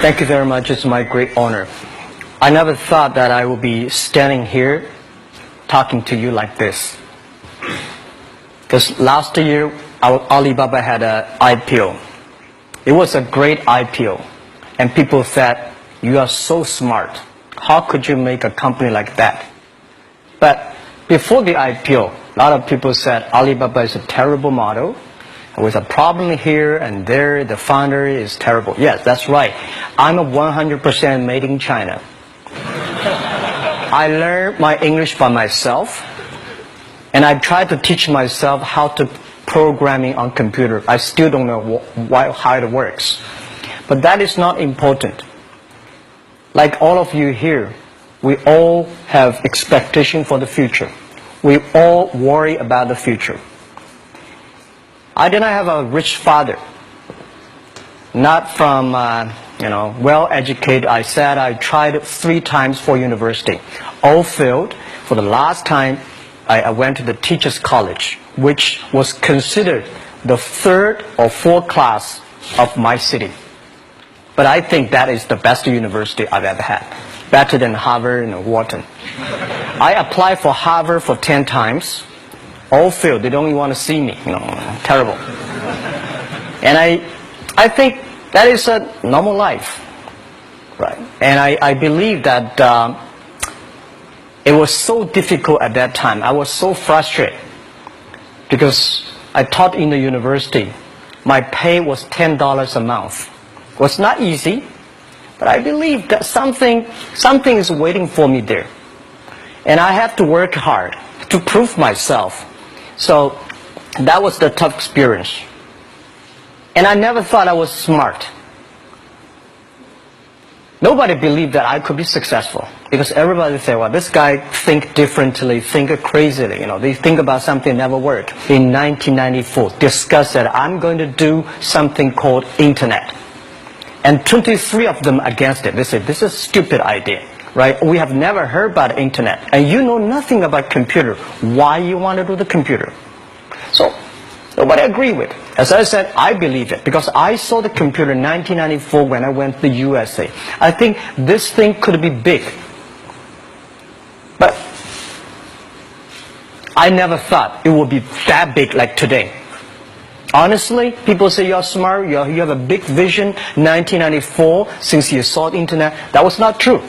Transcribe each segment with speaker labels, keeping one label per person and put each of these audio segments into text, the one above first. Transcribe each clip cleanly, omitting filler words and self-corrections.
Speaker 1: Thank you very much. It's my great honor. I never thought that I would be standing here talking to you like this. Because last year, Alibaba had an IPO. It was a great IPO. And people said, you are so smart. How could you make a company like that? But before the IPO, a lot of people said Alibaba is a terrible model. With a problem here and there, the founder is terrible. Yes, that's right. I'm a 100% made in China. I learned my English by myself, and I tried to teach myself how to programming on computer. I still don't know how it works. But that is not important. Like all of you here, we all have expectation for the future. We all worry about the future. I did not have a rich father, not from, well-educated. I said I tried 3 times for university. All failed. For the last time, I went to the teacher's college, which was considered the 3rd or 4th class of my city. But I think that is the best university I've ever had. Better than Harvard and Wharton. I applied for Harvard for 10 times. All failed. They don't even want to see me. Terrible. And I think that is a normal life, right? And I believe that it was so difficult at that time. I was so frustrated because I taught in the university. My pay was $10 a month. It was not easy, but I believe that something is waiting for me there, and I have to work hard to prove myself. So that was the tough experience. And I never thought I was smart. Nobody believed that I could be successful. Because everybody said, well, this guy think differently, think crazily. They think about something never work. In 1994, discussed that I'm going to do something called internet. And 23 of them against it. They said, this is a stupid idea. Right? We have never heard about internet, and you know nothing about computer. Why you want to do the computer? So nobody agreed with. As I said, I believe it because I saw the computer in 1994 when I went to the USA. I think this thing could be big, but I never thought it would be that big like today. Honestly, people say you're smart, you have a big vision. 1994, since you saw the internet, that was not true.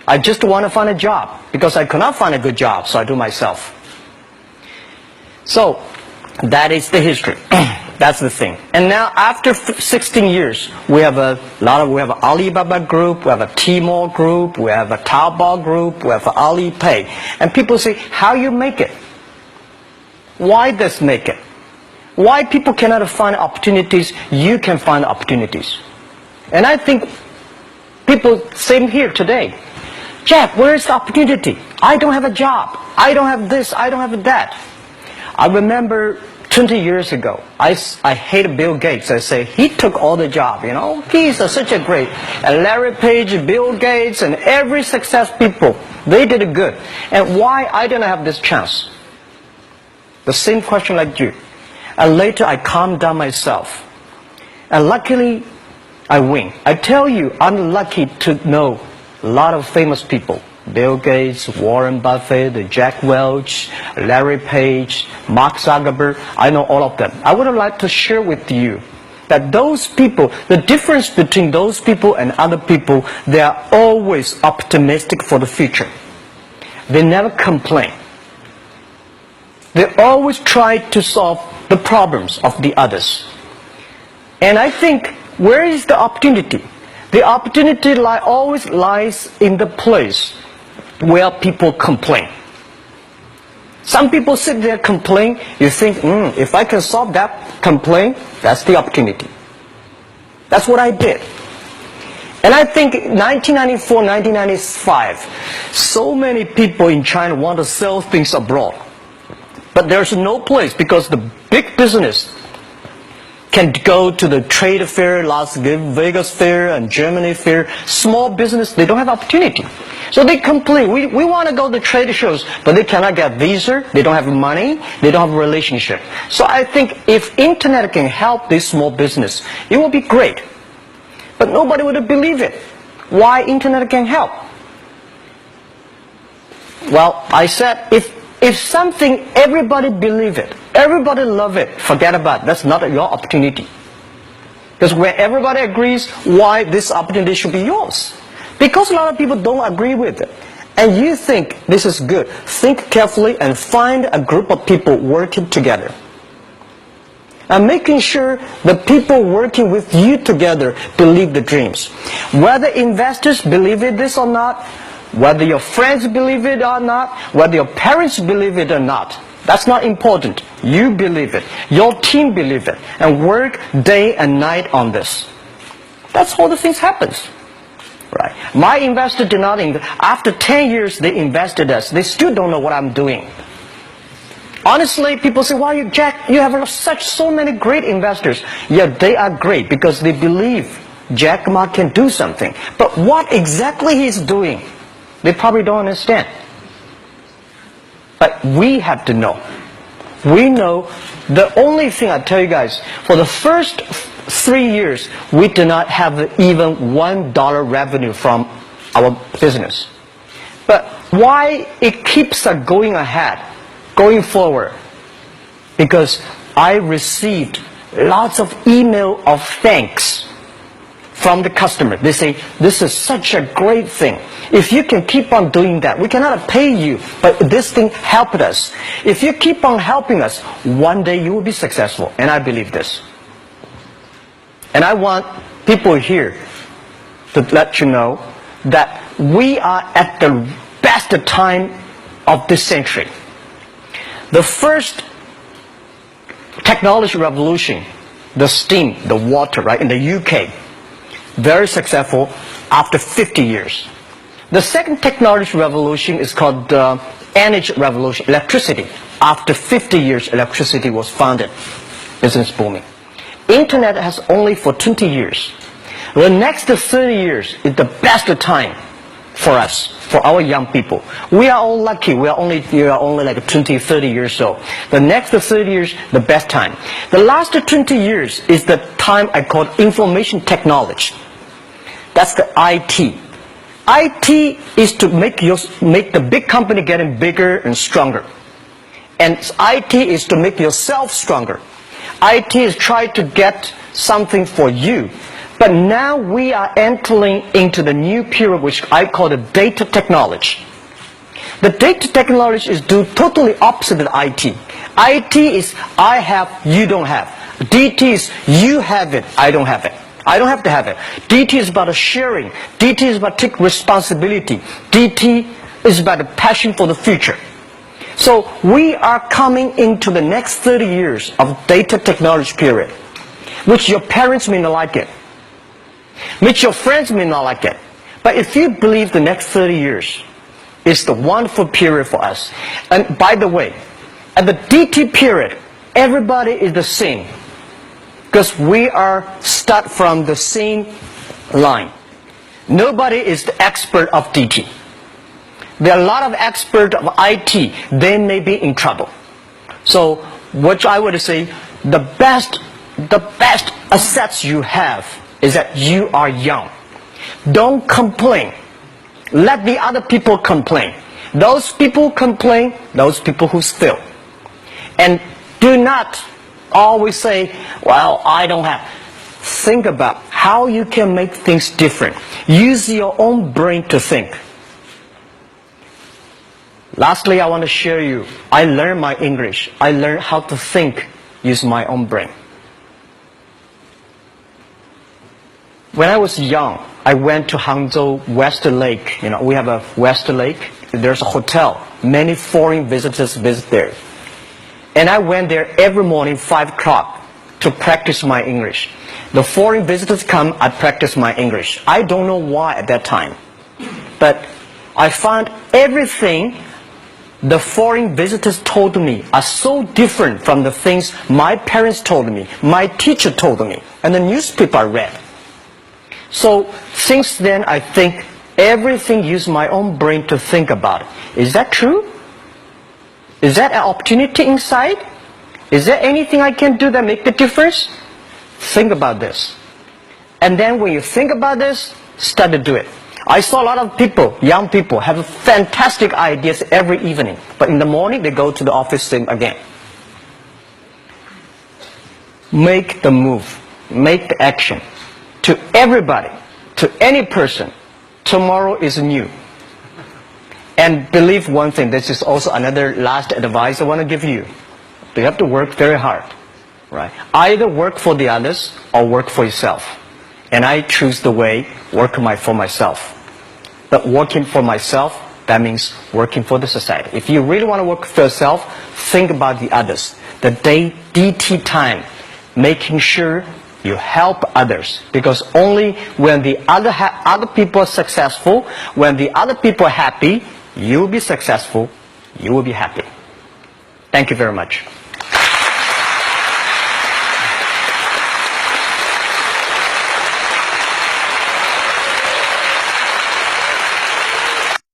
Speaker 1: I just want to find a job because I could not find a good job, so I do myself. So that is the history. That's the thing. And now after 16 years, we have an Alibaba group, we have a Tmall group, we have a Taobao group, we have Alipay. And people say, how you make it? Why does make it? Why people cannot find opportunities, you can find opportunities. And I think people, same here today. Jack, where is the opportunity? I don't have a job. I don't have this. I don't have that. I remember 20 years ago, I hated Bill Gates. I say, he took all the job, He's such a great. And Larry Page, Bill Gates, and every success people, they did it good. And why I didn't have this chance? The same question like you. And later I calmed down myself. And luckily, I win. I tell you, I'm lucky to know a lot of famous people. Bill Gates, Warren Buffett, Jack Welch, Larry Page, Mark Zuckerberg. I know all of them. I would like to share with you that those people, the difference between those people and other people, they are always optimistic for the future. They never complain. They always try to solve the problems of the others. And I think, where is the opportunity? The opportunity always lies in the place where people complain. Some people sit there complain. You think, if I can solve that complaint, that's the opportunity. That's what I did. And I think 1994, 1995, so many people in China want to sell things abroad. But there's no place because the big business can go to the trade fair, Las Vegas fair and Germany fair. Small business, they don't have opportunity. So they complain. We want to go to trade shows, but they cannot get visa. They don't have money. They don't have a relationship. So I think if internet can help this small business, it will be great. But nobody would believe it. Why internet can help? Well, I said, if something, everybody believe it, everybody love it, forget about it. That's not your opportunity. Because when everybody agrees, why this opportunity should be yours? Because a lot of people don't agree with it. And you think this is good. Think carefully and find a group of people working together. And making sure the people working with you together believe the dreams. Whether investors believe it this or not, whether your friends believe it or not, whether your parents believe it or not, that's not important. You believe it. Your team believe it. And work day and night on this. That's how the things happens. Right. My investor did not after 10 years they invested us. They still don't know what I'm doing. Honestly, people say, "Why you Jack? You have so many great investors." Yeah, they are great because they believe Jack Ma can do something. But what exactly he's doing, they probably don't understand. But we have to know. We know the only thing I tell you guys, for the first 3 years, we do not have even $1 revenue from our business. But why it keeps us going ahead, going forward? Because I received lots of email of thanks from the customer. They say, "This is such a great thing. If you can keep on doing that, we cannot pay you, but this thing helped us. If you keep on helping us, one day you will be successful." And I believe this. And I want people here to let you know that we are at the best time of this century. The first technology revolution, the steam, the water, right, in the UK, very successful after 50 years. The second technology revolution is called the energy revolution, electricity. After 50 years, electricity was founded, business booming. Internet has only for 20 years. The next 30 years is the best time for us, for our young people. We are all lucky. We are only like 20, 30 years old. The next 30 years, the best time. The last 20 years is the time I call information technology. That's the IT. IT is to make the big company getting bigger and stronger. And IT is to make yourself stronger. IT is trying to get something for you. But now we are entering into the new period which I call the data technology. The data technology is totally opposite of IT. IT is I have, you don't have. DT is you have it, I don't have it. I don't have to have it. DT is about sharing. DT is about taking responsibility. DT is about a passion for the future. So we are coming into the next 30 years of data technology period, which your parents may not like it, which your friends may not like it. But if you believe the next 30 years is the wonderful period for us. And by the way, at the DT period, everybody is the same. Because we are start from the same line. Nobody is the expert of DT. There are a lot of experts of IT. They may be in trouble. So what I would say, the best assets you have is that you are young. Don't complain. Let the other people complain. Those people complain, those people who steal. And do not always say, "Well, I don't have." Think about how you can make things different. Use your own brain to think. Lastly, I want to share you, I learned my English. I learned how to think, use my own brain. When I was young, I went to Hangzhou West Lake. You know, we have a West Lake. There's a hotel. Many foreign visitors visit there. And I went there every morning, 5 o'clock, to practice my English. The foreign visitors come, I practice my English. I don't know why at that time. But I found everything the foreign visitors told me are so different from the things my parents told me, my teacher told me, and the newspaper I read. So since then, I think everything use my own brain to think about it. Is that true? Is that an opportunity inside? Is there anything I can do that make the difference? Think about this. And then when you think about this, start to do it. I saw a lot of people, young people, have fantastic ideas every evening. But in the morning, they go to the office same again. Make the move. Make the action. To everybody, to any person, tomorrow is new. And believe one thing, this is also another last advice I want to give you. You have to work very hard. Right? Either work for the others or work for yourself. And I choose the way, work for myself. But working for myself, that means working for the society. If you really want to work for yourself, think about the others. The DT time, making sure you help others. Because only when the other people are successful, when the other people are happy, you will be successful, you will be happy. Thank you very much.